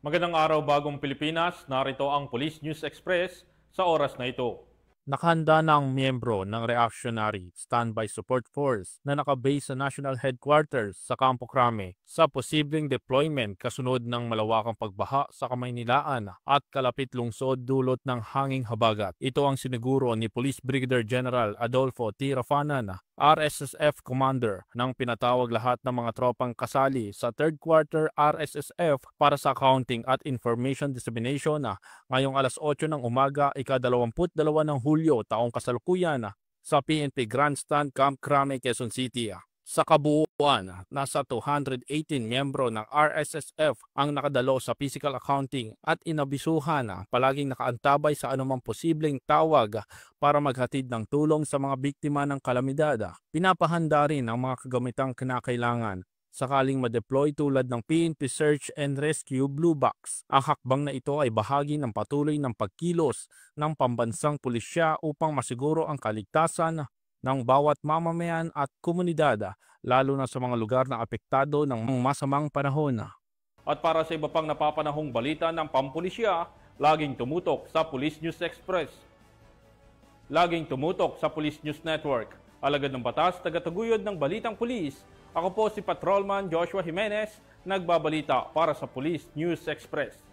Magandang araw bagong Pilipinas, narito ang Police News Express sa oras na ito. Nakahanda na ang miyembro ng Reactionary Standby Support Force na nakabase sa National Headquarters sa Campo Crame sa posibleng deployment kasunod ng malawakang pagbaha sa Kamaynilaan at kalapit lungsod dulot ng hanging habagat. Ito ang siniguro ni Police Brigadier General Adolfo T. Rafanan, RSSF Commander, nang pinatawag lahat ng mga tropang kasali sa 3rd Quarter RSSF para sa accounting at information dissemination ngayong alas 8 ng umaga, ika-22 ng Hulyo taong kasalukuyan sa PNP Grandstand, Camp Crame, Quezon City. Sa kabuuan, nasa 218 miyembro ng RSSF ang nakadalo sa physical accounting at inabisuhan palaging nakaantabay sa anumang posibleng tawag para maghatid ng tulong sa mga biktima ng kalamidad. Pinapahanda rin ang mga kagamitang kinakailangan sakaling ma-deploy tulad ng PNP Search and Rescue Blue Box. Ang hakbang na ito ay bahagi ng patuloy ng pagkilos ng pambansang pulisya upang masiguro ang kaligtasan ng bawat mamamayan at komunidad, lalo na sa mga lugar na apektado ng masamang panahon. At para sa iba pang napapanahong balita ng pampulisya, laging tumutok sa Police News Express. Laging tumutok sa Police News Network. Alagad ng batas, tagataguyod ng balitang pulis. Ako po si Patrolman Joshua Jimenez, nagbabalita para sa Police News Express.